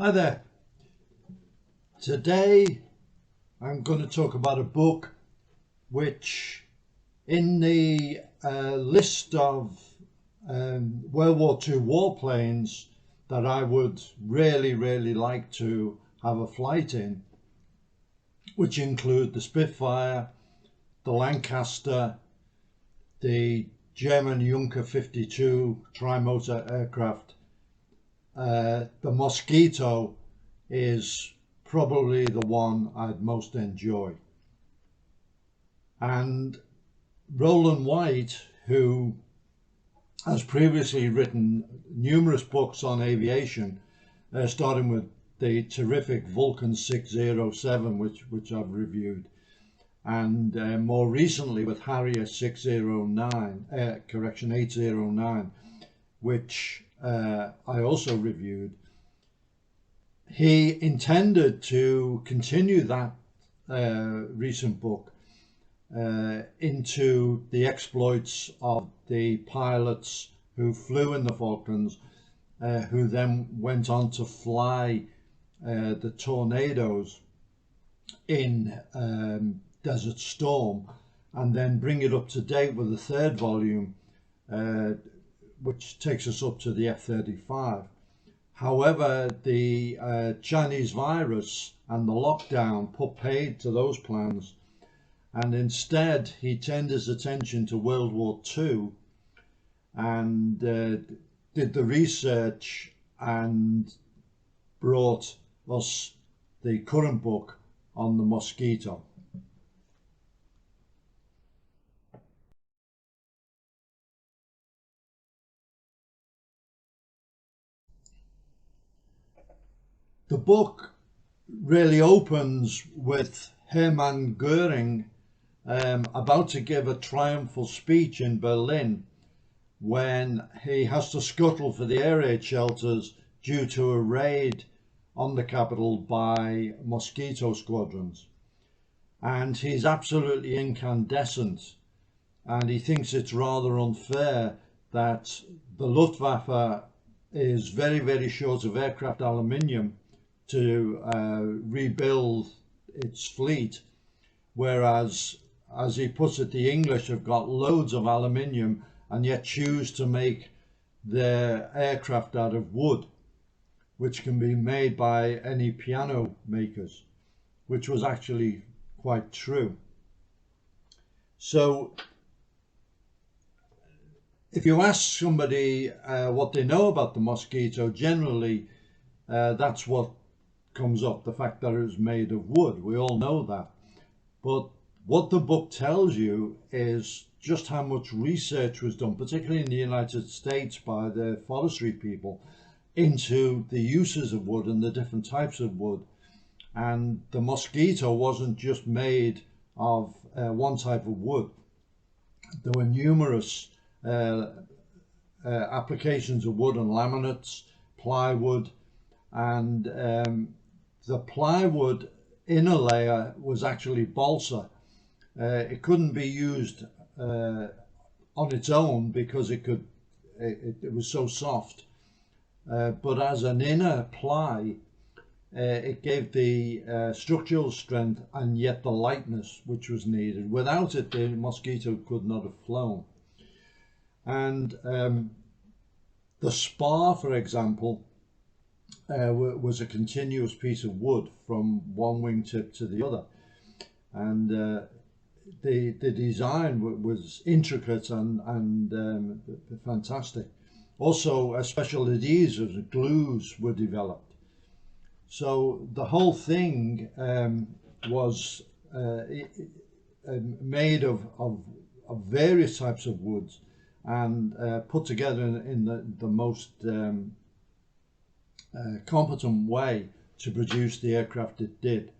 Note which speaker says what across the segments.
Speaker 1: Hi there. Today I'm going to talk about a book which, in the list of World War II warplanes that I would really like to have a flight in, which include the Spitfire, the Lancaster, the German Junker 52 tri-motor aircraft, the Mosquito is probably the one I'd most enjoy. And Rowland White, who has previously written numerous books on aviation, starting with the terrific Vulcan 607, which I've reviewed, and more recently with Harrier 809, which I also reviewed. He intended to continue that recent book into the exploits of the pilots who flew in the Falklands, who then went on to fly the Tornadoes in Desert Storm, and then bring it up to date with the third volume, which takes us up to the F-35. However, the Chinese virus and the lockdown put paid to those plans, and instead he turned his attention to World War II and did the research and brought us the current book on the Mosquito. The book really opens with Hermann Goering about to give a triumphal speech in Berlin when he has to scuttle for the air raid shelters due to a raid on the capital by Mosquito squadrons. And he's absolutely incandescent, and he thinks it's rather unfair that the Luftwaffe is very short of aircraft aluminium to rebuild its fleet, whereas, as he puts it, the English have got loads of aluminium and yet choose to make their aircraft out of wood, which can be made by any piano makers, which was actually quite true. So if you ask somebody what they know about the Mosquito, generally that's what comes up, the fact that it was made of wood. We all know that. But what the book tells you is just how much research was done, particularly in the United States by the forestry people, into the uses of wood and the different types of wood. And the Mosquito wasn't just made of one type of wood. There were numerous applications of wood and laminates, plywood, and the plywood inner layer was actually balsa. It couldn't be used on its own because it was so soft, but as an inner ply it gave the structural strength and yet the lightness which was needed. Without it, the Mosquito could not have flown. And the spar, for example, was a continuous piece of wood from one wingtip to the other, and the design was intricate and fantastic. Also, special adhesives and glues were developed. So the whole thing was made of various types of woods and put together in the most competent way to produce the aircraft it did.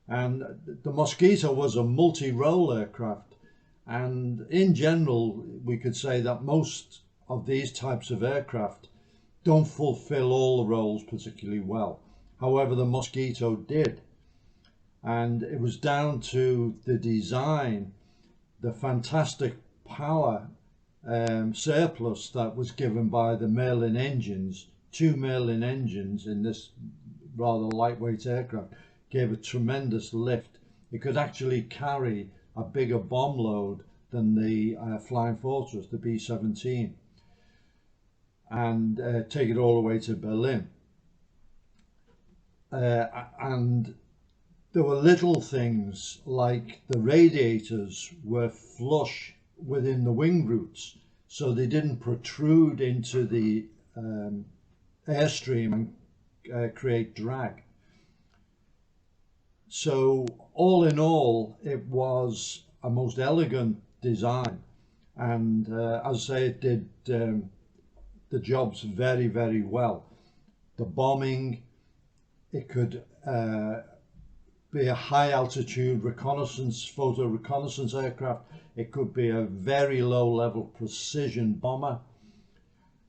Speaker 1: And the Mosquito was a multi-role aircraft, and in general we could say that most of these types of aircraft don't fulfill all the roles particularly well. However, the Mosquito did, and it was down to the design, the fantastic power surplus that was given by the Merlin engines, 2 Merlin engines in this rather lightweight aircraft, gave a tremendous lift. It could actually carry a bigger bomb load than the Flying Fortress, the B-17, and take it all the way to Berlin. And there were little things like the radiators were flush within the wing roots, so they didn't protrude into the airstream and create drag. So all in all, it was a most elegant design, and as I say, it did the jobs very, very well. The bombing, it could be a high altitude reconnaissance, photo reconnaissance aircraft. It could be a very low level precision bomber.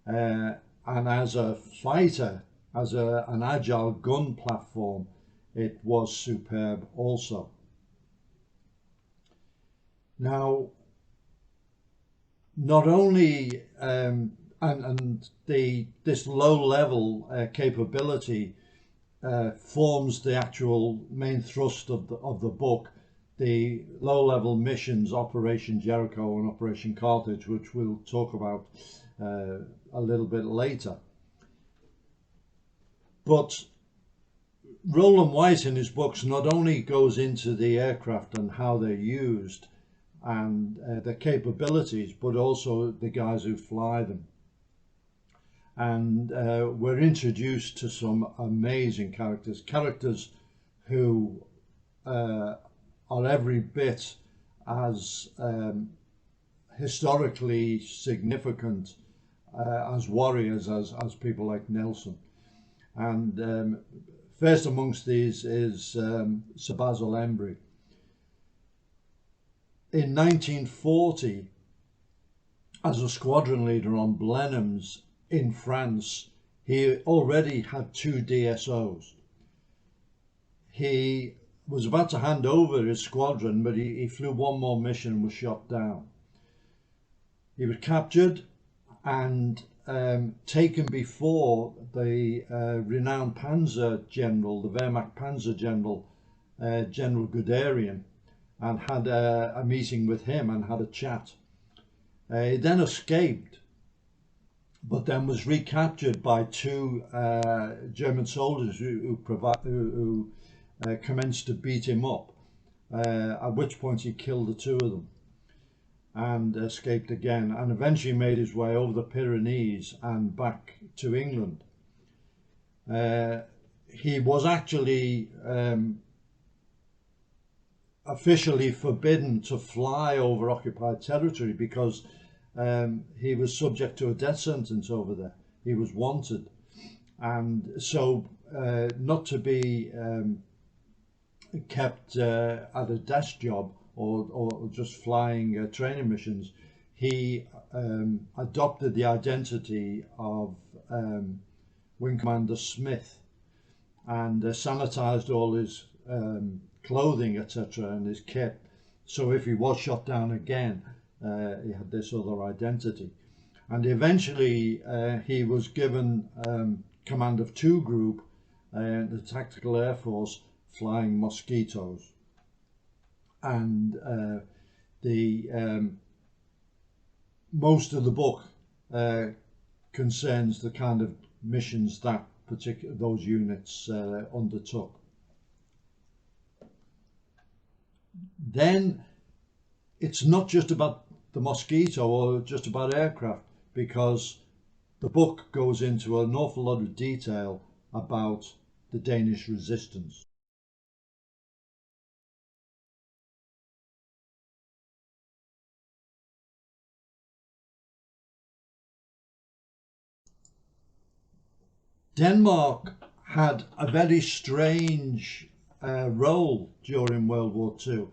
Speaker 1: And as a fighter, as an agile gun platform, it was superb also. Now, not only this low level capability forms the actual main thrust of the book, the low level missions, Operation Jericho and Operation Carthage, which we'll talk about a little bit later. But Rowland White in his books not only goes into the aircraft and how they're used and their capabilities, but also the guys who fly them. And we're introduced to some amazing characters who are every bit as historically significant as warriors as people like Nelson. And first amongst these is Sir Basil Embry. In 1940, as a squadron leader on Blenheims in France, he already had 2 DSOs. He was about to hand over his squadron, but he flew one more mission and was shot down. He was captured and taken before the renowned Panzer General, the Wehrmacht Panzer General, General Guderian, and had a meeting with him and had a chat. He then escaped, but then was recaptured by 2 German soldiers who commenced to beat him up, at which point he killed the 2 of them and escaped again, and eventually made his way over the Pyrenees and back to England. He was actually officially forbidden to fly over occupied territory because he was subject to a death sentence over there. He was wanted, and so not to be kept at a desk job or just flying training missions, he adopted the identity of Wing Commander Smith and sanitized all his clothing, etc., and his kit, so if he was shot down again, he had this other identity. And eventually he was given command of 2 group, the Tactical Air Force, flying Mosquitoes. And most of the book concerns the kind of missions that those units undertook. Then it's not just about the Mosquito or just about aircraft, because the book goes into an awful lot of detail about the Danish resistance. Denmark had a very strange role during World War II.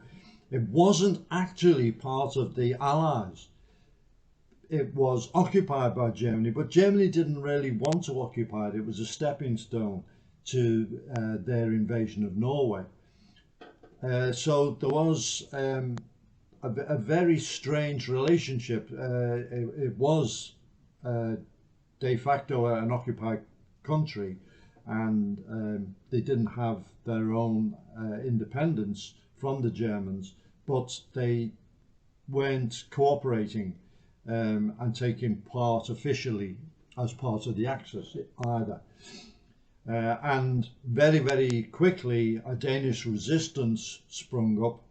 Speaker 1: It wasn't actually part of the Allies. It was occupied by Germany, but Germany didn't really want to occupy it. It was a stepping stone to their invasion of Norway. So there was a very strange relationship. It was de facto an occupied country, and they didn't have their own independence from the Germans, but they weren't cooperating and taking part officially as part of the Axis either. And very, very quickly a Danish resistance sprung up.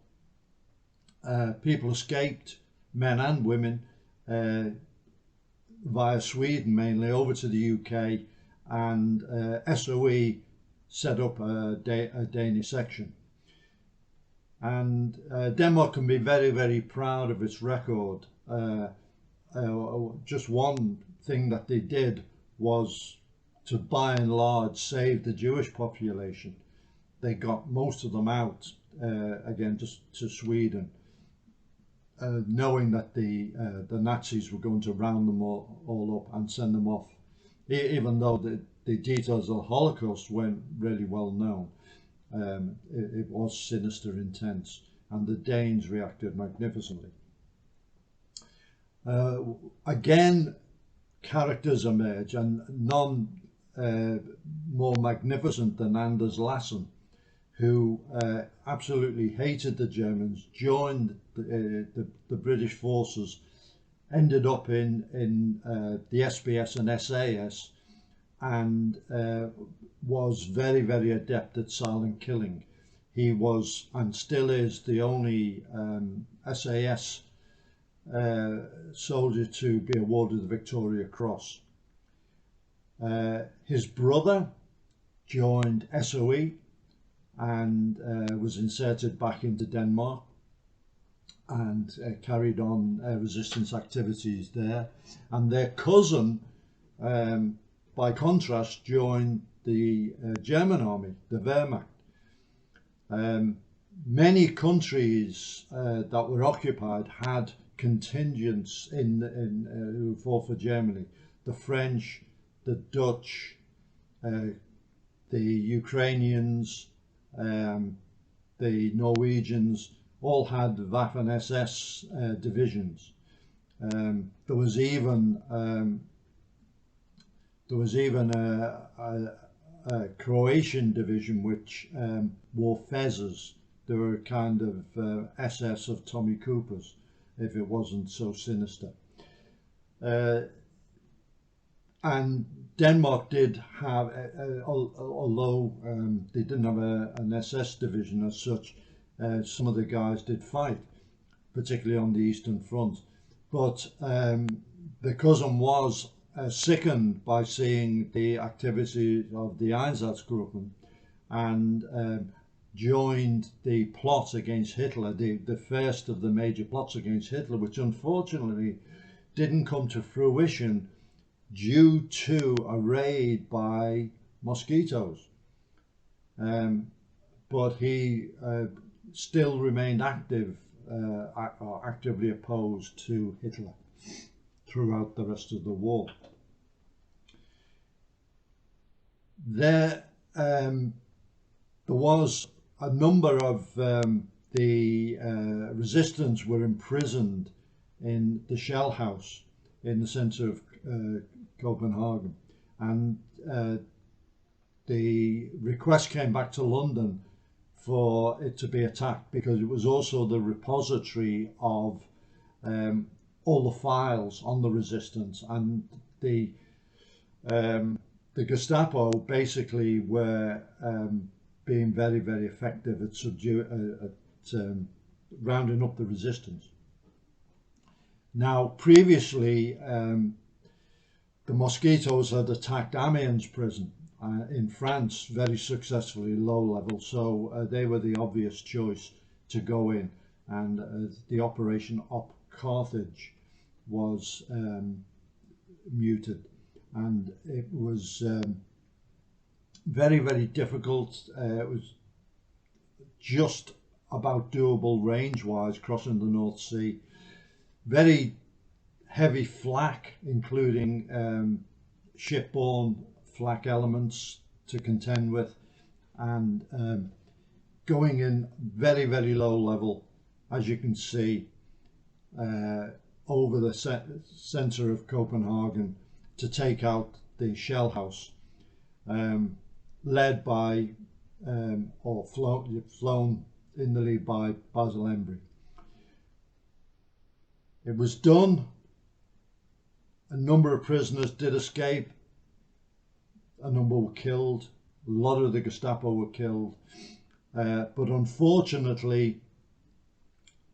Speaker 1: People escaped, men and women, via Sweden mainly over to the UK, and SOE set up a Danish section. And Denmark can be very, very proud of its record. Just one thing that they did was to by and large save the Jewish population. They got most of them out again just to Sweden, knowing that the Nazis were going to round them all up and send them off, even though the details of the Holocaust weren't really well known. It was sinister, intense, and the Danes reacted magnificently. Again, characters emerge, and none more magnificent than Anders Lassen, who absolutely hated the Germans, joined the British forces, ended up in the SBS and SAS, and was very, very adept at silent killing. He was, and still is, the only SAS soldier to be awarded the Victoria Cross. His brother joined SOE and was inserted back into Denmark and carried on resistance activities there. And their cousin, by contrast, joined the German army, the Wehrmacht. Many countries that were occupied had contingents who fought for Germany. The French, the Dutch, the Ukrainians, the Norwegians, all had Waffen-SS divisions. There was even a Croatian division which wore fezzes. They were a kind of SS of Tommy Cooper's, if it wasn't so sinister. And Denmark did have, although they didn't have an SS division as such, some of the guys did fight, particularly on the Eastern Front. But the cousin was sickened by seeing the activities of the Einsatzgruppen and joined the plot against Hitler, the first of the major plots against Hitler, which unfortunately didn't come to fruition due to a raid by Mosquitoes. But he still remained active, actively opposed to Hitler throughout the rest of the war. There was a number of the resistance were imprisoned in the shell house in the centre of Copenhagen, and the request came back to London for it to be attacked, because it was also the repository of all the files on the resistance, and the Gestapo basically were being very, very effective at rounding up the resistance. Now, previously, the Mosquitoes had attacked Amiens prison in France very successfully, low level, so they were the obvious choice to go in, and the operation op Carthage was muted, and it was very, very difficult. It was just about doable range-wise, crossing the North Sea. Very heavy flak, including shipborne flak elements to contend with, and going in very, very low level, as you can see, over the centre of Copenhagen to take out the shell house. led by or flown in the lead by Basil Embry. It was done. A number of prisoners did escape. A number were killed. A lot of the Gestapo were killed. But unfortunately,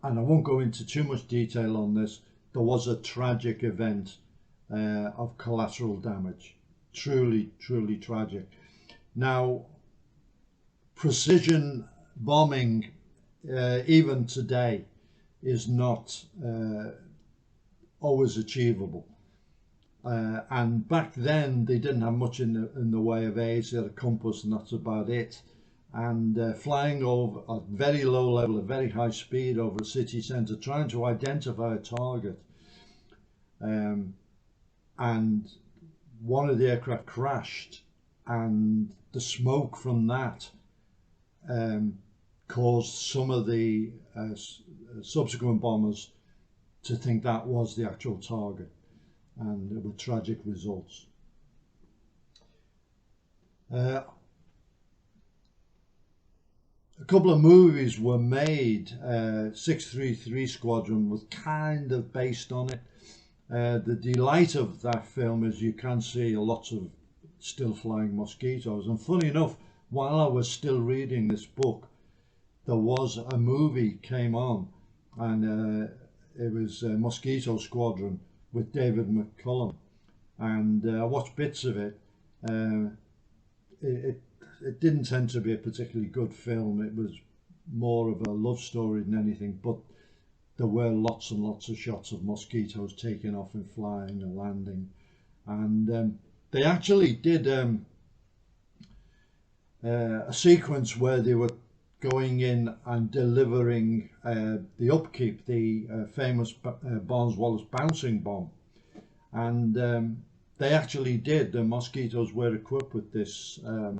Speaker 1: and I won't go into too much detail on this, there was a tragic event of collateral damage. Truly, truly tragic. Now, precision bombing, even today, is not always achievable. And back then they didn't have much in the way of aids. They had a compass and that's about it. And flying over at very low level, at very high speed over a city centre, trying to identify a target. And one of the aircraft crashed, and the smoke from that caused some of the subsequent bombers to think that was the actual target, and there were tragic results. A couple of movies were made. 633 Squadron was kind of based on it. The delight of that film is you can see lots of still flying Mosquitoes, and funny enough, while I was still reading this book, there was a movie came on, and it was Mosquito Squadron with David McCullum, and I watched bits of it. It didn't tend to be a particularly good film. It was more of a love story than anything, but there were lots and lots of shots of Mosquitoes taking off and flying and landing, and they actually did a sequence where they were going in and delivering the upkeep, the famous Barnes-Wallis bouncing bomb, and they actually did. The Mosquitoes were equipped with this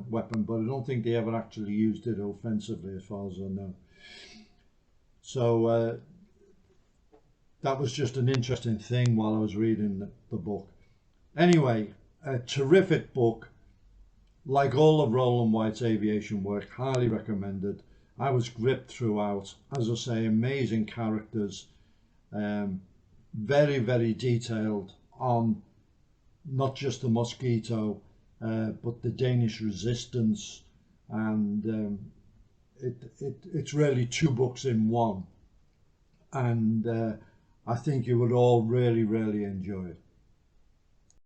Speaker 1: weapon, but I don't think they ever actually used it offensively, as far as I know. So that was just an interesting thing while I was reading the book. Anyway, a terrific book. Like all of Rowland White's aviation work, highly recommended. I was gripped throughout. As I say, amazing characters, very, very detailed on not just the Mosquito, but the Danish resistance, and it's really two books in one, and I think you would all really, really enjoy it.